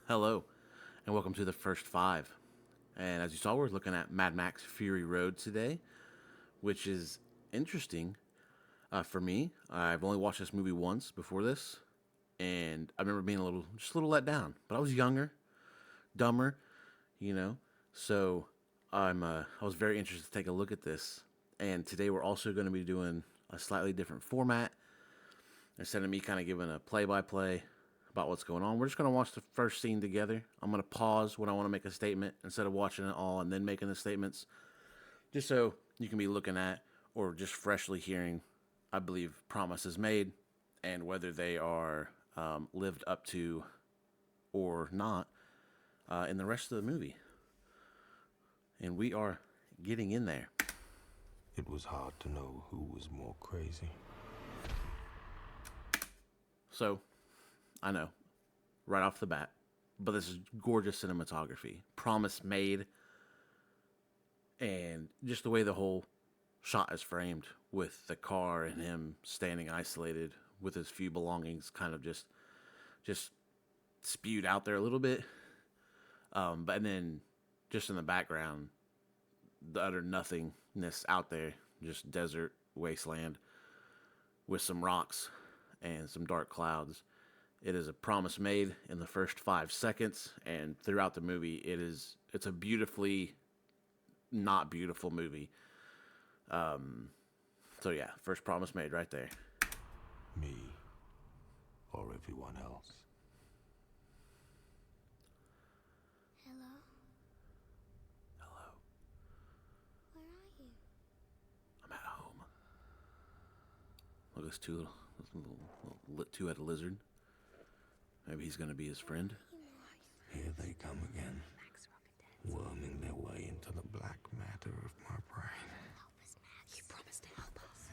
Hello, and welcome to the first five. And as you saw, we're looking at Mad Max Fury Road today, which is interesting for me. I've only watched this movie once before this, and I remember being just a little let down. But I was younger, dumber, you know. So I was very interested to take a look at this. And today we're also going to be doing a slightly different format. Instead of me kind of giving a play-by-play about what's going on, we're just going to watch the first scene together. I'm going to pause when I want to make a statement instead of watching it all and then making the statements, just so you can be looking at or just freshly hearing, I believe, promises made and whether they are lived up to or not in the rest of the movie. And we are getting in there. It was hard to know who was more crazy. So, I know, right off the bat, but this is gorgeous cinematography. Promise made, and just the way the whole shot is framed with the car and him standing isolated with his few belongings kind of just spewed out there a little bit. But then just in the background, the utter nothingness out there, just desert wasteland with some rocks and some dark clouds. It is a promise made in the first 5 seconds, and throughout the movie, it's a beautifully not beautiful movie. So yeah, first promise made right there. Me or everyone else. Hello? Hello, Where are you? I'm at home. Look, this two-headed lizard. Maybe he's gonna be his friend. Here they come again, worming their way into the black matter of my brain. Help us, Max. You promised to help us.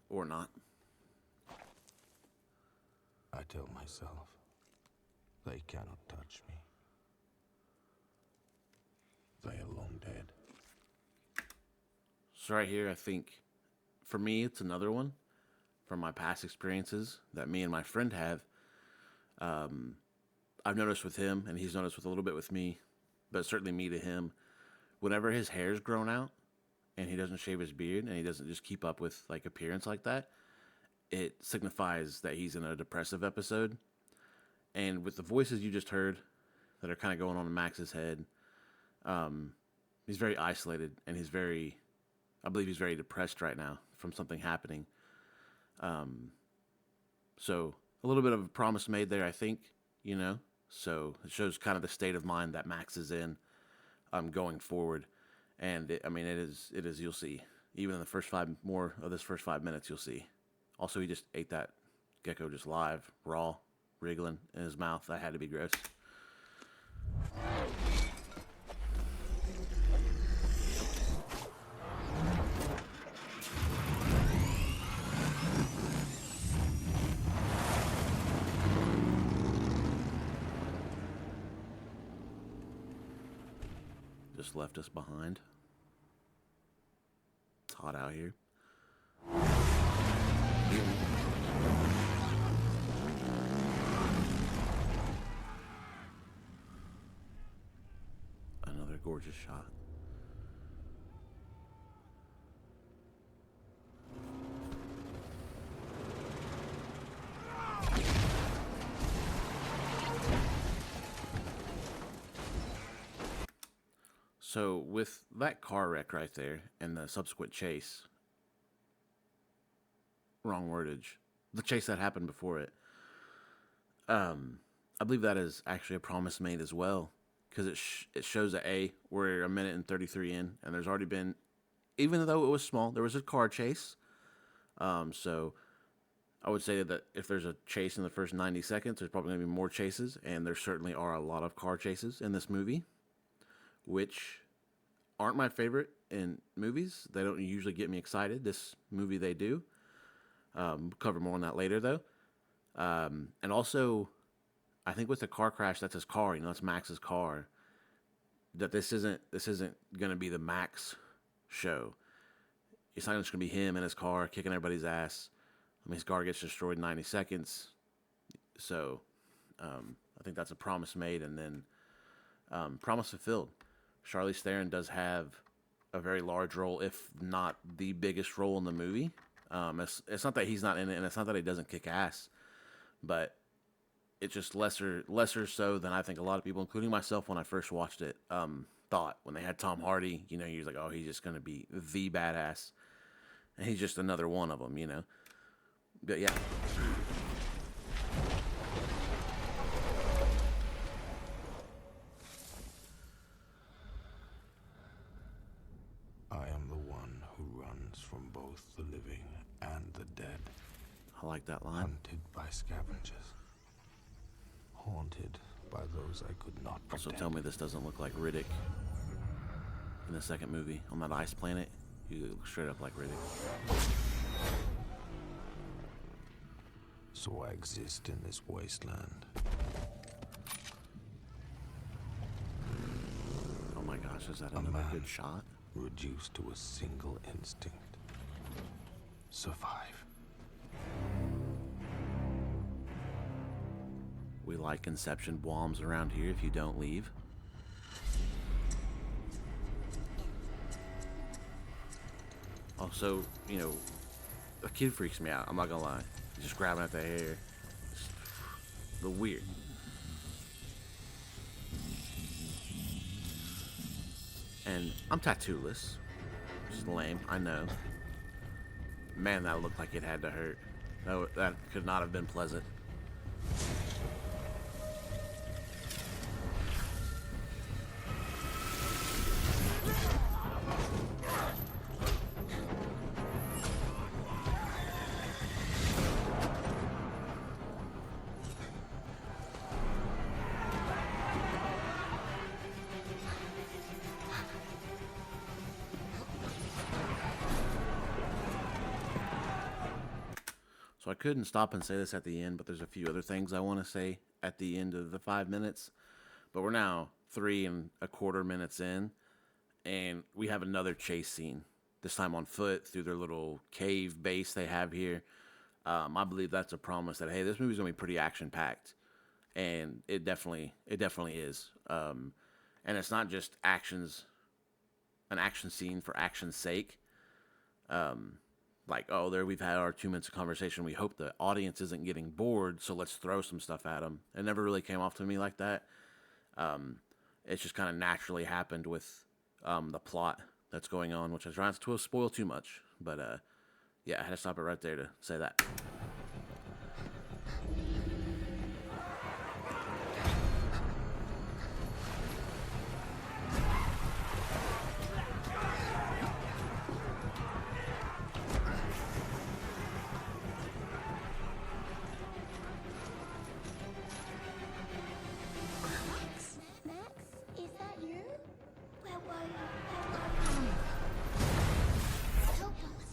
Or not. I tell myself, they cannot touch me. They are long dead. So right here, I think, for me, it's another one from my past experiences that me and my friend have. I've noticed with him, and he's noticed with a little bit with me, but certainly me to him. Whenever his hair's grown out, and he doesn't shave his beard, and he doesn't just keep up with like appearance like that, it signifies that he's in a depressive episode. And with the voices you just heard that are kind of going on in Max's head, he's very isolated, and I believe he's very depressed right now from something happening. So a little bit of a promise made there, I think, you know. So it shows kind of the state of mind that Max is in, going forward. And it is. You'll see. Even in the first first 5 minutes, you'll see. Also, he just ate that gecko just live, raw, wriggling in his mouth. That had to be gross. Just left us behind. It's hot out here. Another gorgeous shot. So with that car wreck right there and the subsequent chase, wrong wordage, the chase that happened before it, I believe that is actually a promise made as well, because it shows that we're a minute and 33 in, and there's already been, even though it was small, there was a car chase. So I would say that if there's a chase in the first 90 seconds, there's probably going to be more chases, and there certainly are a lot of car chases in this movie, which aren't my favorite in movies. They don't usually get me excited. This movie, they do. We'll cover more on that later, though. And also, I think with the car crash, that's his car. You know, it's Max's car. That this isn't going to be the Max show. It's not just going to be him in his car kicking everybody's ass. I mean, his car gets destroyed in 90 seconds. So, I think that's a promise made and then promise fulfilled. Charlize Theron does have a very large role, if not the biggest role in the movie. It's not that he's not in it, and it's not that he doesn't kick ass, but it's just lesser so than I think a lot of people, including myself, when I first watched it, thought. When they had Tom Hardy, you know, he was like, oh, he's just gonna be the badass, and he's just another one of them, you know. But yeah. I am the one who runs from both the living and the dead. I like that line. Hunted by scavengers. Haunted by those I could not protect. Also, tell me this doesn't look like Riddick in the second movie on that ice planet. You look straight up like Riddick. So I exist in this wasteland. Oh my gosh, is that A another man good shot? reduced to a single instinct. Survive. We like Inception bombs around here if you don't leave. Also, you know, a kid freaks me out. I'm not gonna lie. Just grabbing at the hair. Just the weird. And I'm tattooless. Which is lame, I know. Man, that looked like it had to hurt. That could not have been pleasant. So I couldn't stop and say this at the end, but there's a few other things I want to say at the end of the 5 minutes. But we're now 3.25 minutes in, and we have another chase scene. This time on foot through their little cave base they have here. I believe that's a promise that, hey, this movie's gonna be pretty action packed, and it definitely is. And it's not just an action scene for action's sake. Like, oh, there we've had our 2 minutes of conversation. We hope the audience isn't getting bored, so let's throw some stuff at them. It never really came off to me like that. It's just kind of naturally happened with the plot that's going on, which I try not to spoil too much. But yeah, I had to stop it right there to say that. Max, is that you? Where were you? Help us.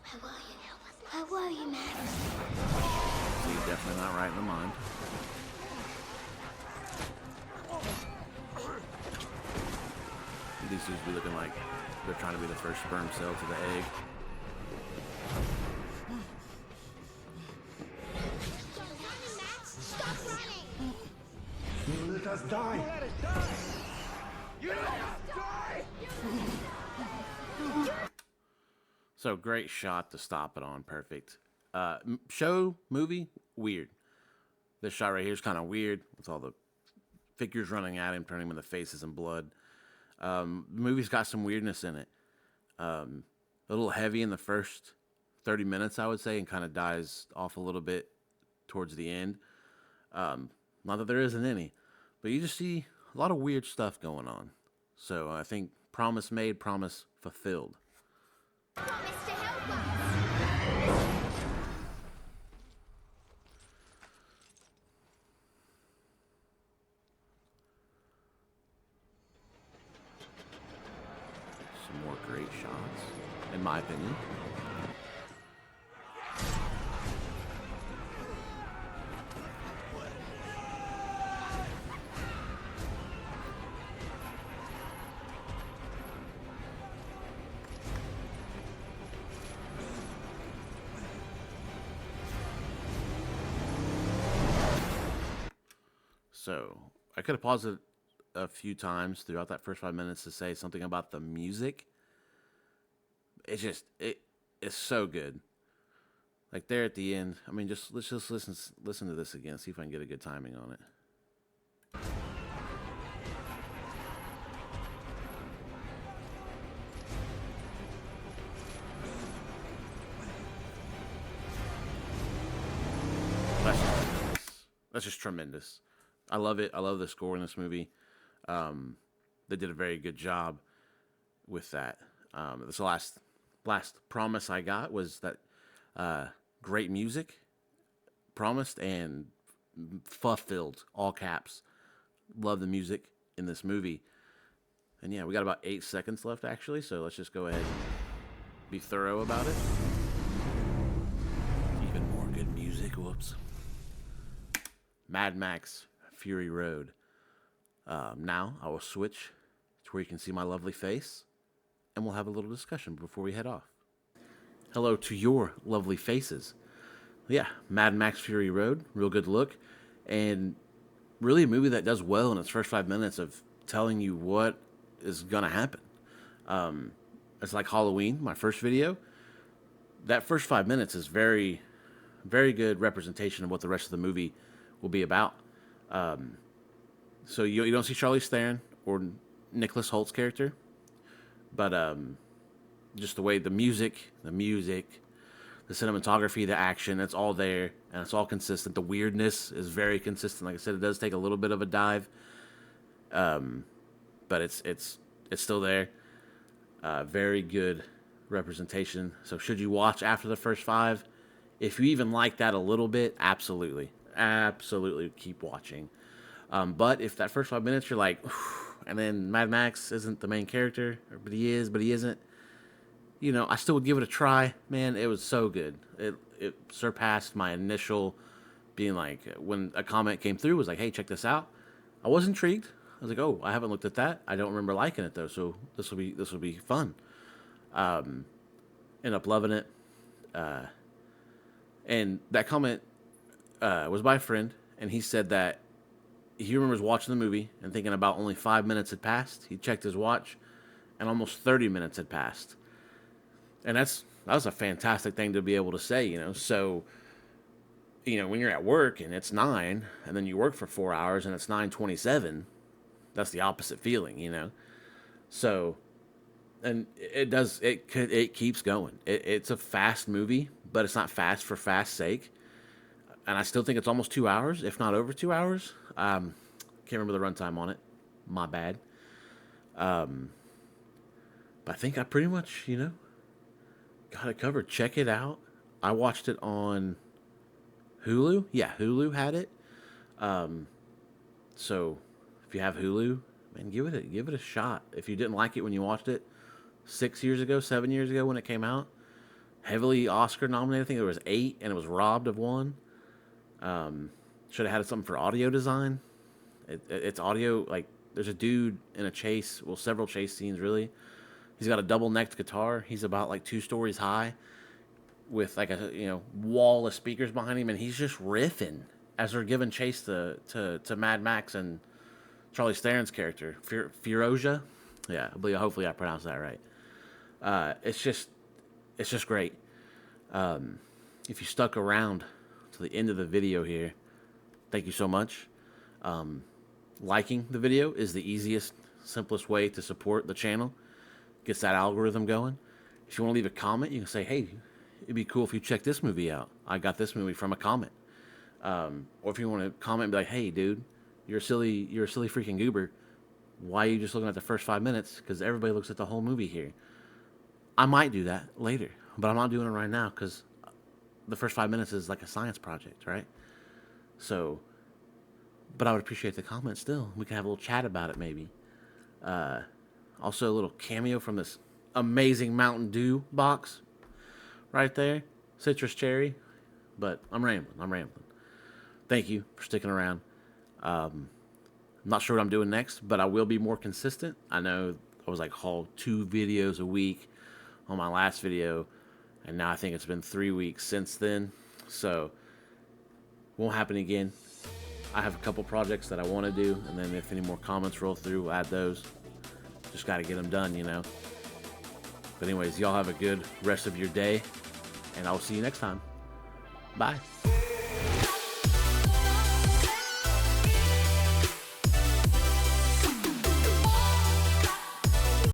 Where were you? Where were you, Max? So he's definitely not right in the mind. These dudes be looking like they're trying to be the first sperm cell to the egg. Stop running, Max! Stop running! You let us die! Let us die! You let us die! So great shot to stop it on. Perfect. Movie, weird. This shot right here is kind of weird with all the figures running at him, turning him into faces and blood. The movie's got some weirdness in it. A little heavy in the first 30 minutes, I would say, and kind of dies off a little bit towards the end. Not that there isn't any, but you just see a lot of weird stuff going on. So I think promise made, promise fulfilled. Promise to help us! Some more great shots, in my opinion. So I could have paused it a few times throughout that first 5 minutes to say something about the music. It's so good. Like there at the end. I mean, let's just listen to this again. See if I can get a good timing on it. That's just tremendous. That's just tremendous. I love it. I love the score in this movie. They did a very good job with that. This last promise I got was that great music promised and fulfilled, all caps. Love the music in this movie. And yeah, we got about 8 seconds left actually, so let's just go ahead and be thorough about it. Even more good music. Whoops. Mad Max Fury Road. Now I will switch to where you can see my lovely face, and we'll have a little discussion before we head off. Hello to your lovely faces. Yeah, Mad Max Fury Road, real good look, and really a movie that does well in its first 5 minutes of telling you what is gonna happen. It's like Halloween, my first video. That first 5 minutes is very, very good representation of what the rest of the movie will be about. So you don't see Charlize Theron or Nicholas Holt's character, but just the way the music, the cinematography, the action, it's all there and it's all consistent. The weirdness is very consistent. Like I said, it does take a little bit of a dive, but it's still there. Very good representation. So should you watch after the first 5? If you even like that a little bit, absolutely keep watching. But if that first 5 minutes you're like, and then Mad Max isn't the main character, but he is, but he isn't, I still would give it a try. Man, it was so good. It surpassed my initial being like, when a comment came through, was like, hey, check this out. I was intrigued. I was like, oh, I haven't looked at that. I don't remember liking it though, so this will be fun. End up loving it. And that comment was by a friend, and he said that he remembers watching the movie and thinking about only 5 minutes had passed. He checked his watch, and almost 30 minutes had passed. And that was a fantastic thing to be able to say, So, when you're at work and it's 9, and then you work for 4 hours and it's 9:27, that's the opposite feeling, So, and it keeps going. It's a fast movie, but it's not fast for fast sake. And I still think it's almost 2 hours, if not over 2 hours. Can't remember the runtime on it. My bad. But I think I pretty much, got it covered. Check it out. I watched it on Hulu. Yeah, Hulu had it. So if you have Hulu, man, give it a shot. If you didn't like it when you watched it 6 years ago, 7 years ago when it came out, heavily Oscar nominated. I think there was 8, and it was robbed of 1. Should have had something for audio design. It's audio, like, there's a dude in a chase, well, several chase scenes, really. He's got a double-necked guitar. He's about, like, 2 stories high with, like, a, wall of speakers behind him, and he's just riffing as they're giving chase to Mad Max and Charlize Theron's character, Firoja. Yeah, hopefully I pronounced that right. It's just great. If you stuck around to the end of the video here, thank you so much. Liking the video is the easiest, simplest way to support the channel. Gets that algorithm going. If you want to leave a comment, you can say, hey, it'd be cool if you check this movie out. I got this movie from a comment. Or if you want to comment and be like, hey, dude, you're a silly freaking goober. Why are you just looking at the first 5 minutes? Because everybody looks at the whole movie here. I might do that later, but I'm not doing it right now because the first 5 minutes is like a science project, right? So, but I would appreciate the comment still. We can have a little chat about it maybe. Also, a little cameo from this amazing Mountain Dew box right there. Citrus cherry. But I'm rambling. Thank you for sticking around. I'm not sure what I'm doing next, but I will be more consistent. I know I was like hauled 2 videos a week on my last video, and now I think it's been 3 weeks since then. So, won't happen again. I have a couple projects that I want to do, and then if any more comments roll through, we'll add those. Just got to get them done, you know. But anyways, y'all have a good rest of your day, and I'll see you next time. Bye.